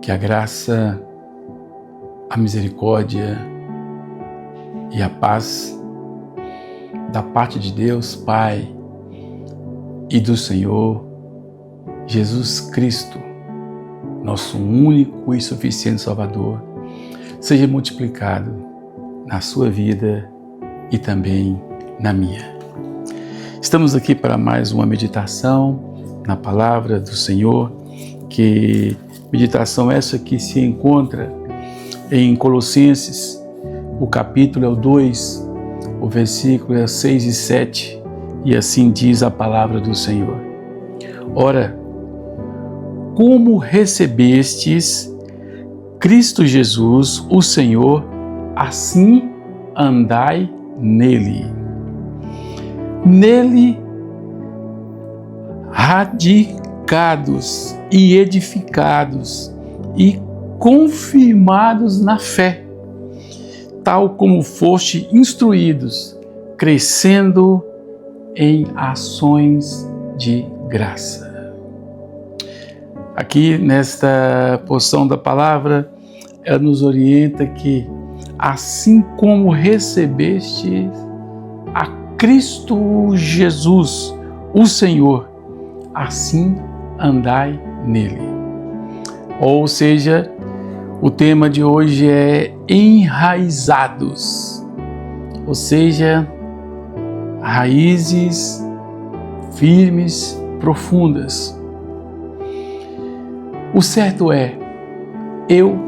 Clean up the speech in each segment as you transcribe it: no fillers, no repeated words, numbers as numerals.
Que a graça, a misericórdia e a paz da parte de Deus Pai e do Senhor Jesus Cristo, nosso único e suficiente Salvador, seja multiplicado na sua vida e também na minha. Estamos aqui para mais uma meditação na palavra do Senhor, que meditação essa que se encontra em Colossenses, o capítulo é o 2, o versículo é 6 e 7, e assim diz a palavra do Senhor. Ora, como recebestes Cristo Jesus, o Senhor, assim andai nele. Nele, radicados e edificados e confirmados na fé, tal como foste instruídos, crescendo em ações de graça. Aqui nesta porção da palavra, ela nos orienta que assim como recebeste a Cristo Jesus, o Senhor, assim andai nele. Ou seja, o tema de hoje é enraizados, ou seja, raízes firmes, profundas. O certo é, eu,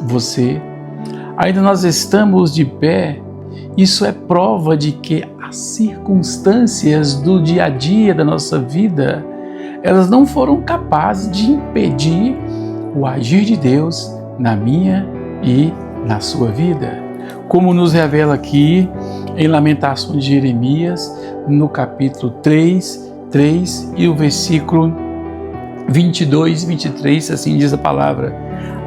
você, ainda nós estamos de pé. Isso é prova de que as circunstâncias do dia a dia da nossa vida, elas não foram capazes de impedir o agir de Deus na minha e na sua vida. Como nos revela aqui em Lamentações de Jeremias, no capítulo 3 e o versículo 22 e 23, assim diz a palavra: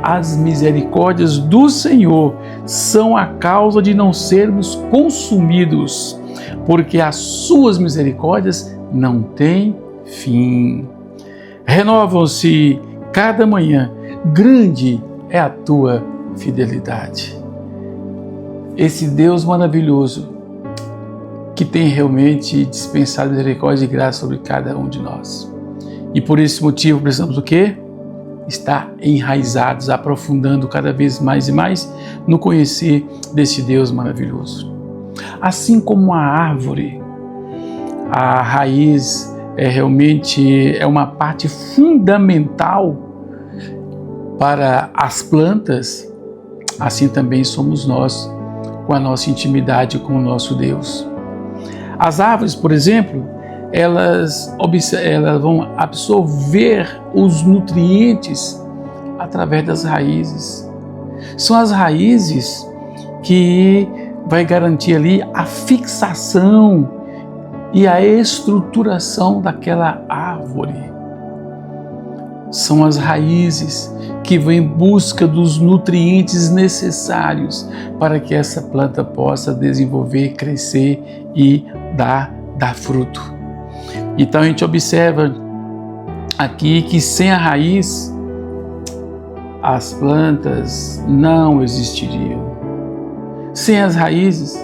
as misericórdias do Senhor são a causa de não sermos consumidos, porque as suas misericórdias não têm fim. Renovam-se cada manhã, grande é a tua fidelidade. Esse Deus maravilhoso que tem realmente dispensado misericórdia e graça sobre cada um de nós. E por esse motivo precisamos do quê? Estar enraizados, aprofundando cada vez mais e mais no conhecer desse Deus maravilhoso. Assim como a árvore, a raiz realmente é uma parte fundamental para as plantas, assim também somos nós com a nossa intimidade com o nosso Deus. As árvores, por exemplo, elas vão absorver os nutrientes através das raízes. São as raízes que vai garantir ali a fixação e a estruturação daquela árvore. São as raízes que vão em busca dos nutrientes necessários para que essa planta possa desenvolver, crescer e dar fruto. Então a gente observa aqui que sem a raiz as plantas não existiriam. Sem as raízes,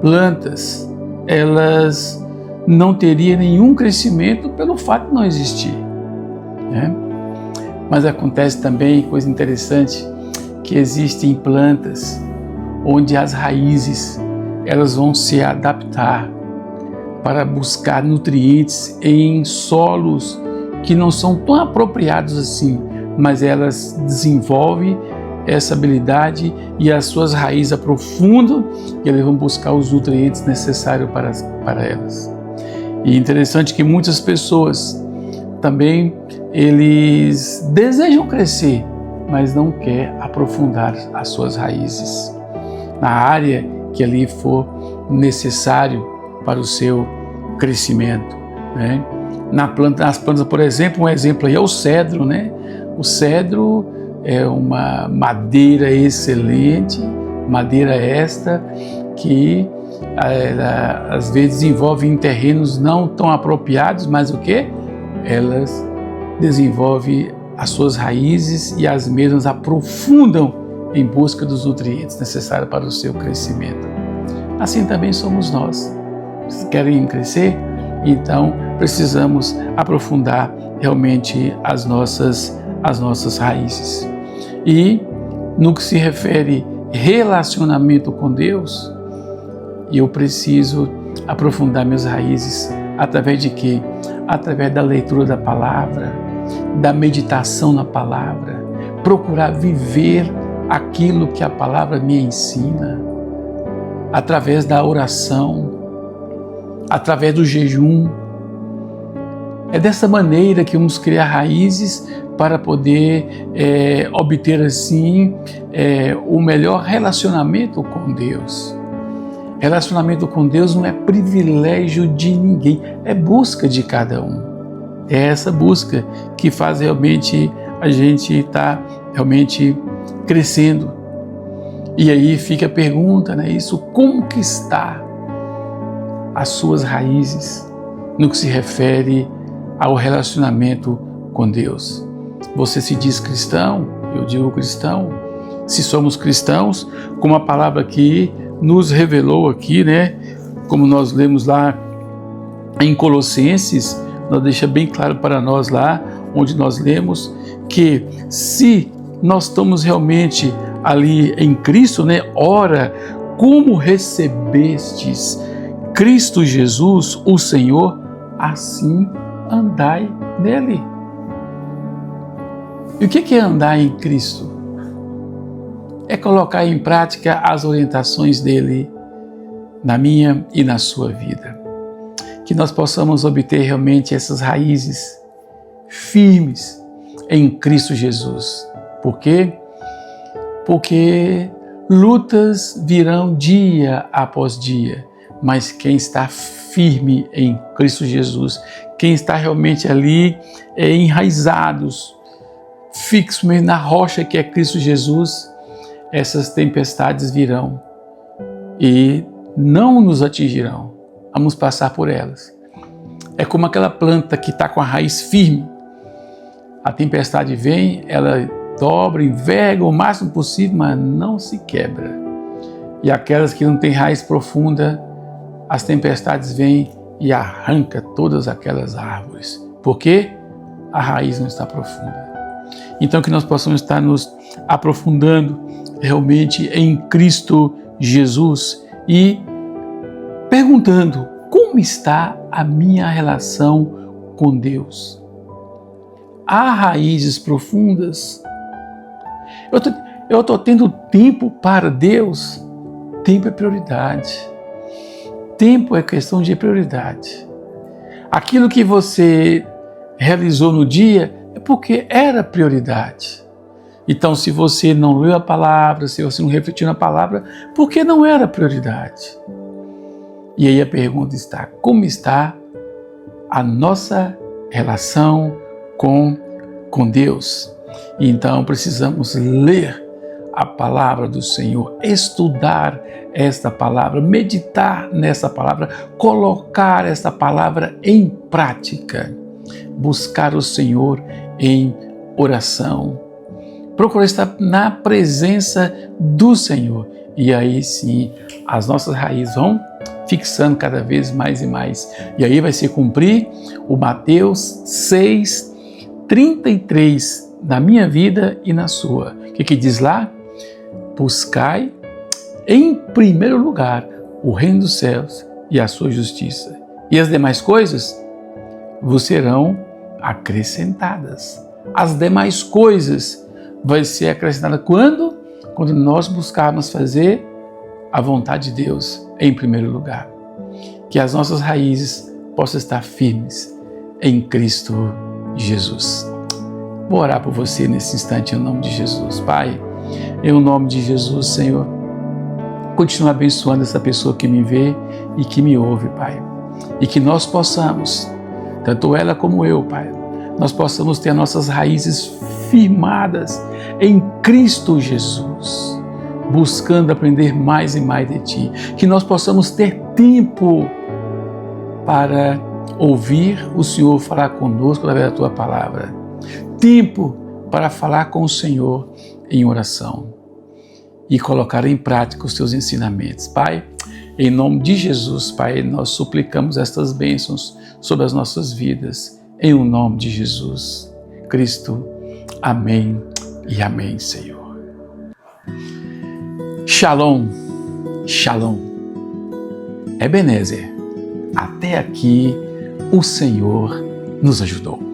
plantas, elas não teriam nenhum crescimento pelo fato de não existir, né? Mas acontece também, coisa interessante, que existem plantas onde as raízes elas vão se adaptar para buscar nutrientes em solos que não são tão apropriados assim, mas elas desenvolvem essa habilidade e as suas raízes aprofundam e elas vão buscar os nutrientes necessários para elas. E é interessante que muitas pessoas também eles desejam crescer, mas não querem aprofundar as suas raízes na área que ali for necessário para o seu crescimento, né? Nas plantas, por exemplo, um exemplo aí é o cedro, né? O cedro é uma madeira excelente, madeira esta que às vezes desenvolve em terrenos não tão apropriados, mas o quê? Elas desenvolvem as suas raízes e as mesmas aprofundam em busca dos nutrientes necessários para o seu crescimento. Assim também somos nós. Se querem crescer, então precisamos aprofundar realmente as nossas raízes. E no que se refere relacionamento com Deus, eu preciso aprofundar minhas raízes através de quê? Através da leitura da palavra, da meditação na palavra, procurar viver aquilo que a palavra me ensina, através da oração, através do jejum. É dessa maneira que vamos criar raízes para poder obter assim o melhor relacionamento com Deus. Relacionamento com Deus não é privilégio de ninguém, é busca de cada um. É essa busca que faz realmente a gente estar realmente crescendo. E aí fica a pergunta, né? Isso, como que está as suas raízes no que se refere ao relacionamento com Deus? Você se diz cristão? Eu digo cristão. Se somos cristãos, como a palavra aqui nos revelou aqui, né? Como nós lemos lá em Colossenses, nós deixa bem claro para nós lá, onde nós lemos que se nós estamos realmente ali em Cristo, né? Ora, como recebestes Cristo Jesus, o Senhor, assim andai nele. E o que é andar em Cristo? É colocar em prática as orientações dele na minha e na sua vida. Que nós possamos obter realmente essas raízes firmes em Cristo Jesus. Por quê? Porque lutas virão dia após dia, mas quem está firme em Cristo Jesus, quem está realmente ali enraizados, fixos na rocha que é Cristo Jesus, essas tempestades virão e não nos atingirão, vamos passar por elas. É como aquela planta que está com a raiz firme. A tempestade vem, ela dobra, enverga o máximo possível, mas não se quebra. E aquelas que não têm raiz profunda, as tempestades vêm e arranca todas aquelas árvores. Por quê? A raiz não está profunda. Então que nós possamos estar nos aprofundando realmente em Cristo Jesus e perguntando como está a minha relação com Deus. Há raízes profundas? Eu estou tendo tempo para Deus? Tempo é prioridade. Tempo é questão de prioridade. Aquilo que você realizou no dia é porque era prioridade. Então, se você não leu a palavra, se você não refletiu na palavra, porque não era prioridade. E aí a pergunta está, como está a nossa relação com Deus? E então precisamos ler a palavra do Senhor, estudar esta palavra, meditar nessa palavra, colocar esta palavra em prática, buscar o Senhor em oração, procurar estar na presença do Senhor. E aí sim, as nossas raízes vão fixando cada vez mais e mais. E aí vai se cumprir o Mateus 6:33 na minha vida e na sua. O que diz lá? Buscai em primeiro lugar o reino dos céus e a sua justiça. E as demais coisas vos serão acrescentadas. As demais coisas vai ser acrescentada quando? Quando nós buscarmos fazer a vontade de Deus em primeiro lugar. Que as nossas raízes possam estar firmes em Cristo Jesus. Vou orar por você nesse instante em nome de Jesus. Pai, em nome de Jesus, Senhor, continua abençoando essa pessoa que me vê e que me ouve, Pai. E que nós possamos, tanto ela como eu, Pai, nós possamos ter nossas raízes firmadas em Cristo Jesus, buscando aprender mais e mais de Ti. Que nós possamos ter tempo para ouvir o Senhor falar conosco através da Tua palavra. Tempo para falar com o Senhor em oração e colocar em prática os teus ensinamentos. Pai, em nome de Jesus, Pai, nós suplicamos estas bênçãos sobre as nossas vidas, em o nome de Jesus Cristo. Amém e amém, Senhor. Shalom, shalom. Ebenezer, até aqui o Senhor nos ajudou.